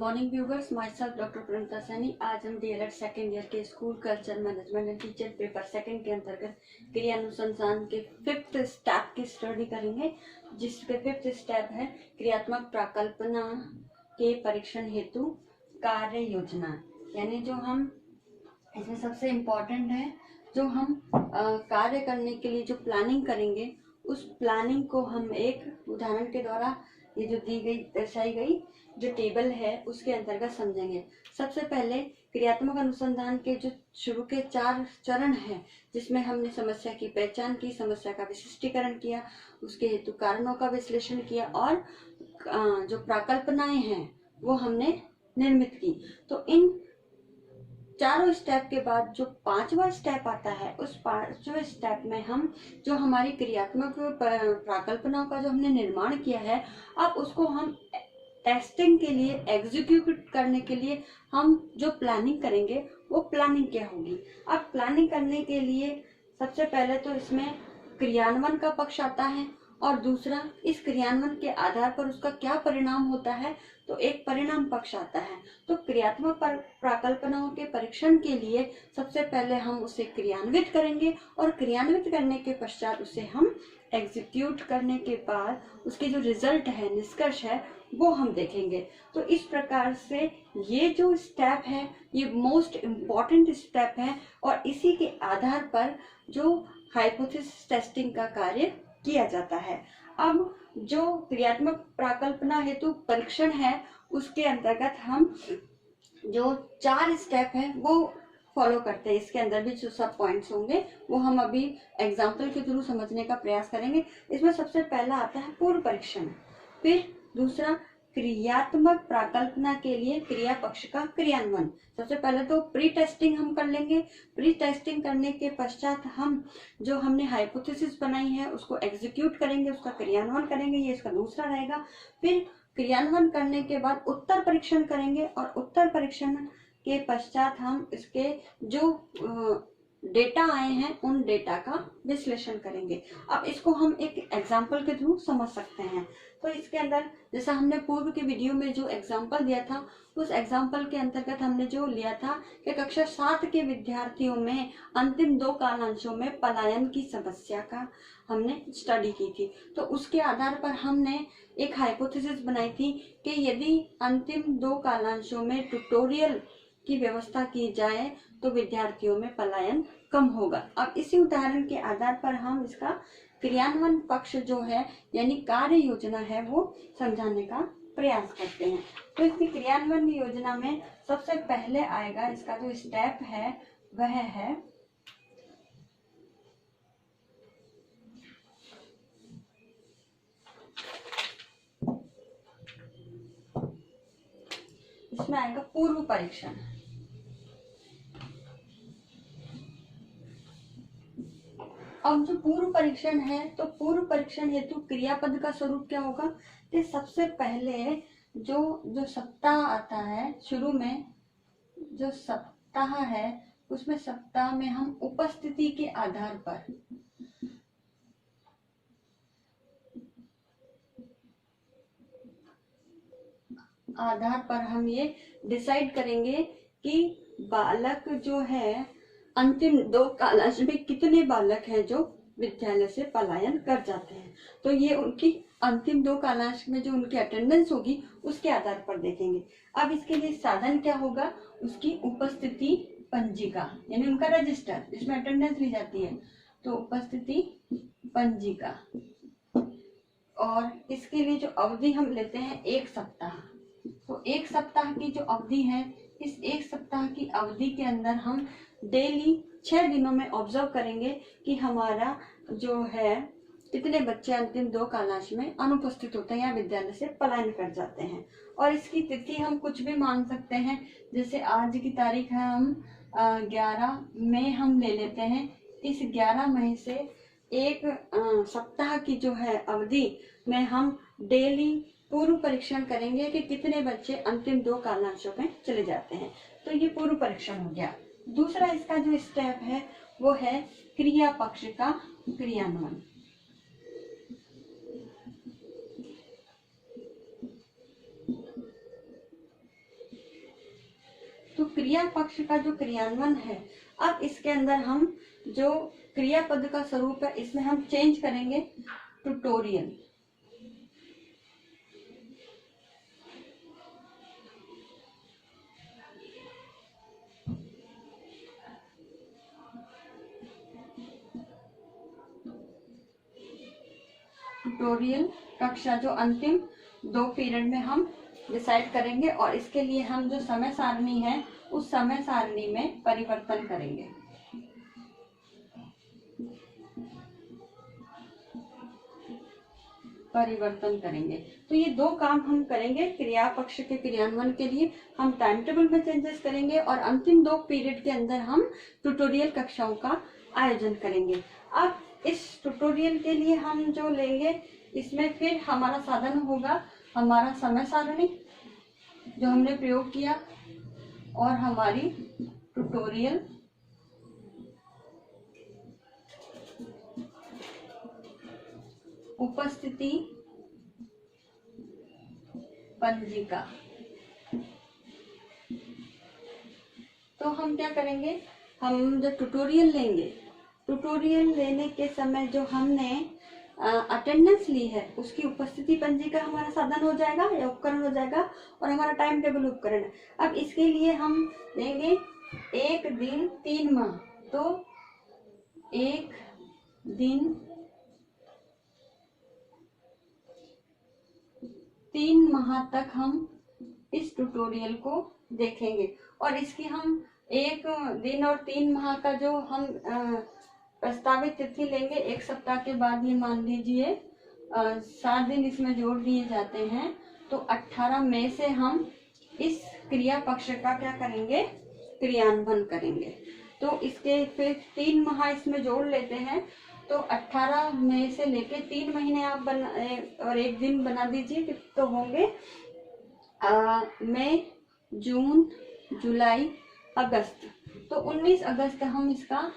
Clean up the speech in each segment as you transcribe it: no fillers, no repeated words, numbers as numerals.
Morning viewers, myself doctor Pranata Saini. आज हम DElEd second year के school culture management and teacher paper second के अंतर्गत क्रिया अनुसंधान के 5th स्टेप की स्टडी करेंगे, जिसके 5th स्टेप है क्रियात्मक प्राकल्पना के परीक्षण हेतु कार्य योजना। यानी जो हम इसमें सबसे इम्पोर्टेंट है, जो हम कार्य करने के लिए जो प्लानिंग करेंगे, उस प्लानिंग को हम एक उदाहरण के द्वारा, ये जो दी गई दर्शाई गई जो टेबल है उसके अंतर्गत समझेंगे। सबसे पहले क्रियात्मक अनुसंधान के जो शुरू के 4 चरण हैं, जिसमें हमने समस्या की पहचान की, समस्या का विशिष्टीकरण किया, उसके हेतु कारणों का विश्लेषण किया और जो प्राकल्पनाएं हैं वो हमने निर्मित की। तो इन चारों स्टेप के बाद जो 5वां स्टेप आता है, उस 5वें स्टेप में हम जो हमारी क्रियात्मक प्राकल्पनाओं का जो हमने निर्माण किया है, अब उसको हम टेस्टिंग के लिए, एग्जीक्यूट करने के लिए हम जो प्लानिंग करेंगे वो प्लानिंग क्या होगी। अब प्लानिंग करने के लिए सबसे पहले तो इसमें क्रियान्वयन का पक्ष आता है और दूसरा इस क्रियान्वयन के आधार पर उसका क्या परिणाम होता है, तो एक परिणाम पक्ष आता है। तो क्रियात्मक प्राकल्पनाओं के परीक्षण के लिए सबसे पहले हम उसे क्रियान्वित करेंगे और क्रियान्वित करने के पश्चात उसे हम एग्जीक्यूट करने के बाद उसके जो रिजल्ट है, निष्कर्ष है, वो हम देखेंगे। तो इस प्रकार से ये जो स्टेप है ये मोस्ट इम्पॉर्टेंट स्टेप है और इसी के आधार पर जो हाइपोथेसिस टेस्टिंग का कार्य किया जाता है। अब जो क्रियात्मक प्राकल्पना हेतु परीक्षण है उसके अंतर्गत हम जो 4 स्टेप है वो फॉलो करते हैं। इसके अंदर भी जो सब पॉइंट्स होंगे वो हम अभी एग्जाम्पल के थ्रू समझने का प्रयास करेंगे। इसमें सबसे पहला आता है पूर्व परीक्षण, फिर दूसरा क्रियात्मक प्राकल्पना के लिए क्रिया पक्ष का क्रियान्वयन। सबसे पहले तो प्री टेस्टिंग हम कर लेंगे। प्री टेस्टिंग करने के पश्चात हम जो हमने हाइपोथेसिस बनाई है उसको एग्जीक्यूट करेंगे, उसका क्रियान्वयन करेंगे, ये इसका दूसरा रहेगा। फिर क्रियान्वयन करने के बाद उत्तर परीक्षण करेंगे और उत्तर परीक्षण के पश्चात हम इसके जो डेटा आए हैं उन डेटा का विश्लेषण करेंगे। अब इसको हम एक एग्जाम्पल के थ्रू समझ सकते हैं। तो इसके अंदर जैसा हमने पूर्व के वीडियो में जो एग्जाम्पल दिया था, उस एग्जाम्पल के अंतर्गत हमने जो लिया था कि कक्षा 7 के विद्यार्थियों में अंतिम 2 कालांशों में पलायन की समस्या का हमने स्टडी की थी। तो उसके आधार पर हमने एक हाइपोथेसिस बनाई थी कि यदि अंतिम 2 कालांशों में ट्यूटोरियल की व्यवस्था की जाए तो विद्यार्थियों में पलायन कम होगा। अब इसी उदाहरण के आधार पर हम इसका क्रियान्वयन पक्ष जो है यानी कार्य योजना है वो समझाने का प्रयास करते हैं। तो इसकी क्रियान्वयन योजना में सबसे पहले आएगा, इसका जो स्टेप है वह है इसमें आएगा पूर्व परीक्षण। अब जो पूर्व परीक्षण है, तो पूर्व परीक्षण हेतु क्रियापद का स्वरूप क्या होगा। तो सबसे पहले जो सप्ताह आता है, शुरू में जो सप्ताह है उसमें सप्ताह में हम उपस्थिति के आधार पर हम ये डिसाइड करेंगे कि बालक जो है अंतिम 2 कालांश में कितने बालक हैं जो विद्यालय से पलायन कर जाते हैं। तो ये उनकी अंतिम 2 कालांश में जो उनकी अटेंडेंस होगी उसके आधार पर देखेंगे। अब इसके लिए साधन क्या होगा, उसकी उपस्थिति पंजिका यानी उनका रजिस्टर, जिसमें अटेंडेंस ली जाती है, तो उपस्थिति पंजिका। और इसके लिए जो अवधि हम लेते हैं 1 सप्ताह। तो 1 सप्ताह की जो अवधि है, इस 1 सप्ताह की अवधि के अंदर हम डेली 6 दिनों में ऑब्जर्व करेंगे कि हमारा जो है कितने बच्चे अंतिम 2 कालांश में अनुपस्थित होते हैं या विद्यालय से पलायन कर जाते हैं। और इसकी तिथि हम कुछ भी मान सकते हैं, जैसे आज की तारीख है, हम 11 मई हम ले लेते हैं। इस 11 मई से 1 सप्ताह की जो है अवधि में हम डेली पूर्व परीक्षण करेंगे कि कितने बच्चे अंतिम 2 कालांशों में चले जाते हैं। तो ये पूर्व परीक्षण हो गया। दूसरा इसका जो स्टेप है वो है क्रिया पक्ष का क्रियान्वयन। तो क्रिया पक्ष का जो क्रियान्वयन है, अब इसके अंदर हम जो क्रियापद का स्वरूप है इसमें हम चेंज करेंगे ट्यूटोरियल। ट्यूटोरियल कक्षा जो अंतिम 2 पीरियड में हम डिसाइड करेंगे, और इसके लिए हम जो समय सारणी है उस समय सारणी में परिवर्तन करेंगे। तो ये 2 काम हम करेंगे। क्रिया पक्ष के क्रियान्वयन के लिए हम टाइम टेबल में चेंजेस करेंगे, और अंतिम 2 पीरियड के अंदर हम ट्यूटोरियल कक्षाओं का आयोजन करेंगे। अब इस ट्यूटोरियल के लिए हम जो लेंगे, इसमें फिर हमारा साधन होगा हमारा समय सारणी जो हमने प्रयोग किया, और हमारी ट्यूटोरियल उपस्थिति पंजिका। तो हम क्या करेंगे, हम जो ट्यूटोरियल लेंगे, ट्यूटोरियल लेने के समय जो हमने अटेंडेंस ली है उसकी उपस्थिति पंजिका हमारा साधन हो जाएगा या उपकरण हो जाएगा, और हमारा टाइम टेबल उपकरण है। अब इसके लिए हम लेंगे 1 दिन 3 माह। तो 1 दिन 3 माह तक हम इस ट्यूटोरियल को देखेंगे, और इसकी हम 1 दिन और 3 माह का जो हम प्रस्तावित तिथि लेंगे 1 सप्ताह के बाद, ये मान लीजिए 7 दिन इसमें जोड़ दिए जाते हैं, तो 18 मई से हम इस क्रिया पक्ष का क्या करेंगे, क्रियान्वयन करेंगे। तो इसके फिर 3 माह इसमें जोड़ लेते हैं, तो 18 मई से लेके 3 महीने आप और 1 दिन बना दीजिए, तो होंगे मई, जून, जुलाई, अगस्त। तो 19 अगस्त हम इसका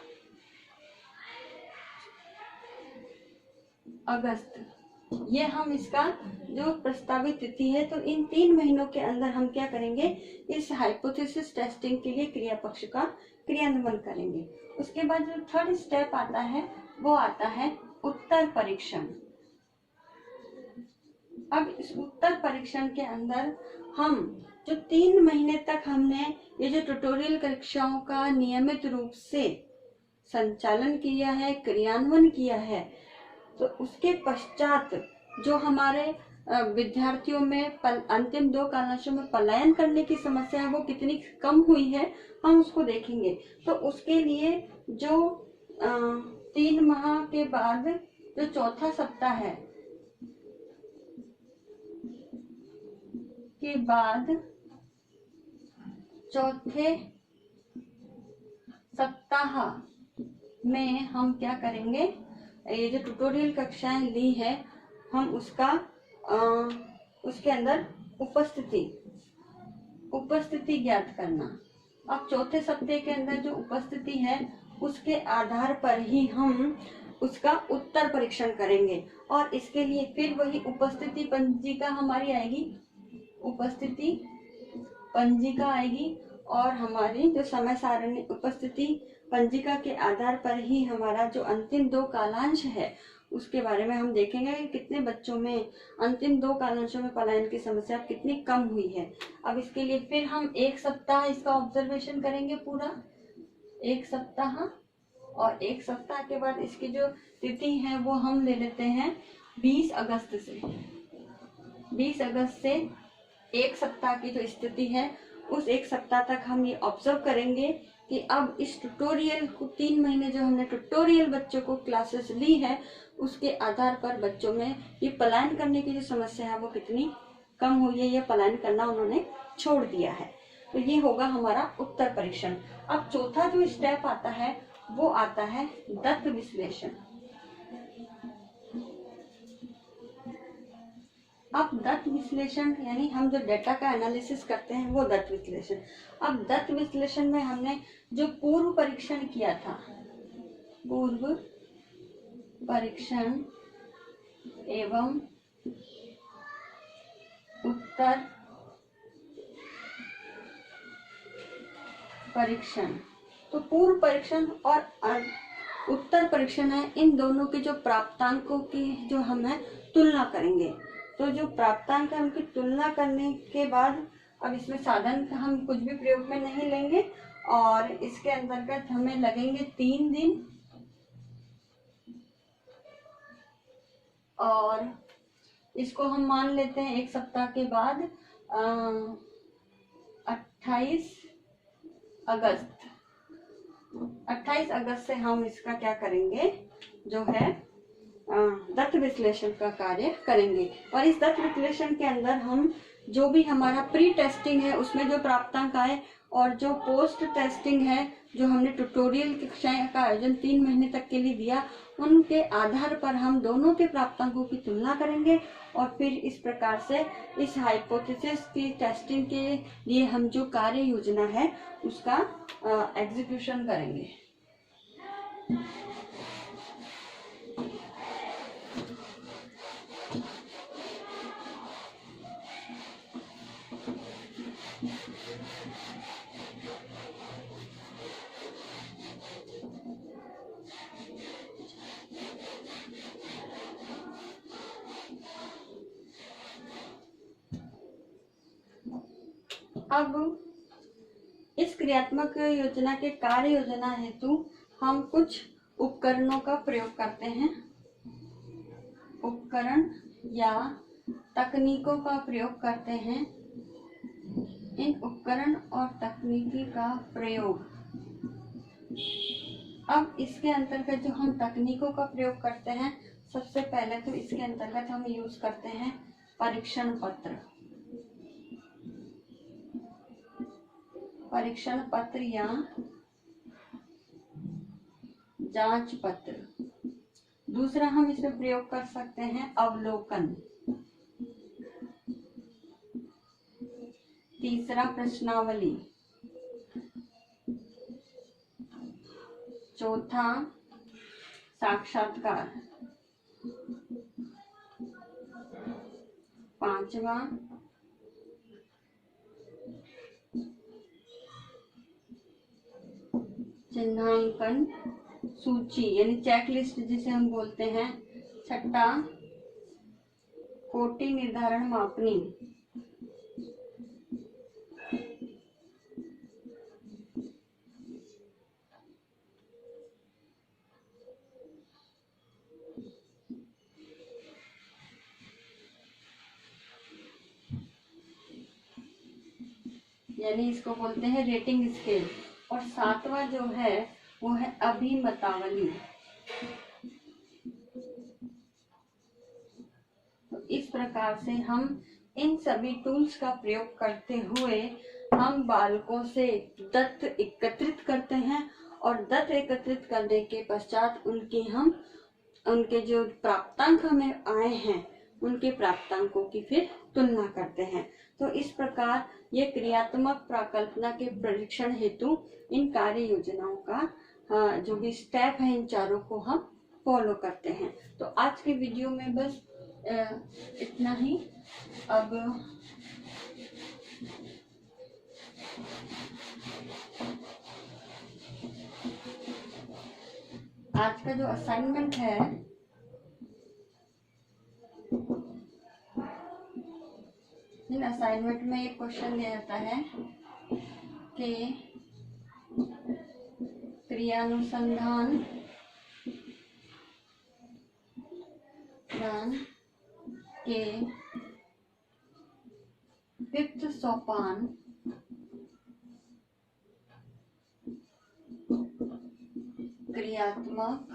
ये हम इसका जो प्रस्तावित तिथि है, तो इन 3 महीनों के अंदर हम क्या करेंगे, इस हाइपोथेसिस टेस्टिंग के लिए क्रिया पक्ष का क्रियान्वयन करेंगे। उसके बाद जो 3rd स्टेप आता है वो आता है उत्तर परीक्षण। अब इस उत्तर परीक्षण के अंदर हम जो 3 महीने तक हमने ये जो ट्यूटोरियल कक्षाओं का नियमित रूप से संचालन किया है, क्रियान्वयन किया है, तो उसके पश्चात जो हमारे विद्यार्थियों में अंतिम 2 कालांशों में पलायन करने की समस्या है वो कितनी कम हुई है, हम उसको देखेंगे। तो उसके लिए जो 3 माह के बाद जो 4था सप्ताह है के बाद 4थे सप्ताह में हम क्या करेंगे, ये जो ट्यूटोरियल कक्षाएं ली है हम उसका उसके अंदर उपस्थिति ज्ञात करना। अब 4थे सप्ताह के अंदर जो उपस्थिति है उसके आधार पर ही हम उसका उत्तर परीक्षण करेंगे, और इसके लिए फिर वही उपस्थिति पंजिका हमारी आएगी, उपस्थिति पंजिका आएगी, और हमारी जो समय सारणी उपस्थिति पंजिका के आधार पर ही हमारा जो अंतिम 2 कालांश है उसके बारे में हम देखेंगे कि कितने बच्चों में अंतिम 2 कालांशों में पलायन की समस्या कितनी कम हुई है। अब इसके लिए फिर हम 1 सप्ताह इसका ऑब्जर्वेशन करेंगे, पूरा 1 सप्ताह, और 1 सप्ताह के बाद इसकी जो तिथि है वो हम ले लेते हैं 20 अगस्त से। 20 अगस्त से 1 सप्ताह की जो स्थिति है उस 1 सप्ताह तक हम ये ऑब्जर्व करेंगे कि अब इस ट्यूटोरियल को 3 महीने जो हमने ट्यूटोरियल बच्चों को क्लासेस ली है उसके आधार पर बच्चों में ये पलायन करने की जो समस्या है वो कितनी कम हुई है, ये पलायन करना उन्होंने छोड़ दिया है। तो ये होगा हमारा उत्तर परीक्षण। अब 4था जो स्टेप आता है वो आता है दत्त विश्लेषण। अब दत्त विश्लेषण यानी हम जो डेटा का एनालिसिस करते हैं वो दत्त विश्लेषण। अब दत्त विश्लेषण में हमने जो पूर्व परीक्षण किया था, पूर्व परीक्षण एवं उत्तर परीक्षण। तो पूर्व परीक्षण और उत्तर परीक्षण है, इन दोनों के जो प्राप्तांकों की जो हम है तुलना करेंगे। तो जो प्राप्तांक है उनकी तुलना करने के बाद अब इसमें साधन हम कुछ भी प्रयोग में नहीं लेंगे और इसके अंतर्गत हमें लगेंगे 3 दिन और इसको हम मान लेते हैं 1 सप्ताह के बाद 28 अगस्त। 28 अगस्त से हम इसका क्या करेंगे, जो है दत्त विश्लेषण का कार्य करेंगे। और इस दत्त विश्लेषण के अंदर हम जो भी हमारा प्री टेस्टिंग है उसमें जो प्राप्तांक आए और जो पोस्ट टेस्टिंग है, जो हमने ट्यूटोरियल कक्षाएं का आयोजन 3 महीने तक के लिए दिया, उनके आधार पर हम दोनों के प्राप्तांकों की तुलना करेंगे और फिर इस प्रकार से इस हाइपोथेसिस की टेस्टिंग के लिए हम जो कार्य योजना है उसका एग्जीक्यूशन करेंगे। अब इस क्रियात्मक योजना के कार्य योजना हेतु हम कुछ उपकरणों का प्रयोग करते हैं। उपकरण या तकनीकों का प्रयोग करते हैं। इन उपकरण और तकनीकी का प्रयोग, अब इसके अंतर्गत जो हम तकनीकों का प्रयोग करते हैं, सबसे पहले तो इसके अंतर्गत हम यूज करते हैं परीक्षण पत्र। परीक्षण पत्र या जांच पत्र। दूसरा हम इसमें प्रयोग कर सकते हैं अवलोकन। तीसरा प्रश्नावली। चौथा साक्षात्कार। पांचवा चिन्हांकन सूची यानी चेकलिस्ट जिसे हम बोलते हैं। छठा कोटि निर्धारण मापनी। यानी इसको बोलते हैं रेटिंग स्केल। और सातवां जो है वो है अभिमतावली। तो इस प्रकार से हम इन सभी टूल्स का प्रयोग करते हुए हम बालकों से दत्त एकत्रित करते हैं और दत्त एकत्रित करने के पश्चात उनके जो प्राप्तांक हमें आए हैं उनके प्राप्तांकों की फिर तुलना करते हैं। तो इस प्रकार ये क्रियात्मक प्राकल्पना के परीक्षण हेतु इन कार्य योजनाओं का जो भी स्टेप है इन चारों को हम फॉलो करते हैं। तो आज के वीडियो में बस इतना ही। अब आज का जो असाइनमेंट है इन असाइनमेंट में एक क्वेश्चन दिया जाता है कि क्रियानुसंधान के 5th सोपान क्रियात्मक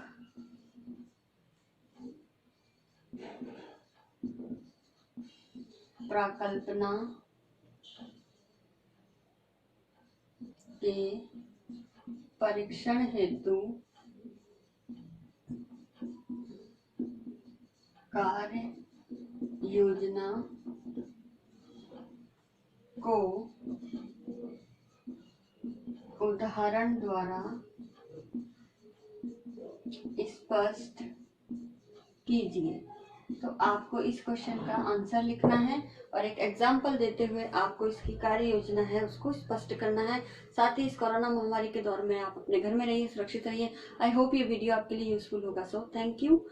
प्राकल्पना के परीक्षण हेतु कार्य योजना को उदाहरण द्वारा स्पष्ट कीजिए। तो आपको इस क्वेश्चन का आंसर लिखना है और एक एग्जाम्पल देते हुए आपको इसकी कार्य योजना है उसको स्पष्ट करना है। साथ ही इस कोरोना महामारी के दौर में आप अपने घर में रहिए, सुरक्षित रहिए। आई होप ये वीडियो आपके लिए यूजफुल होगा। So thank you.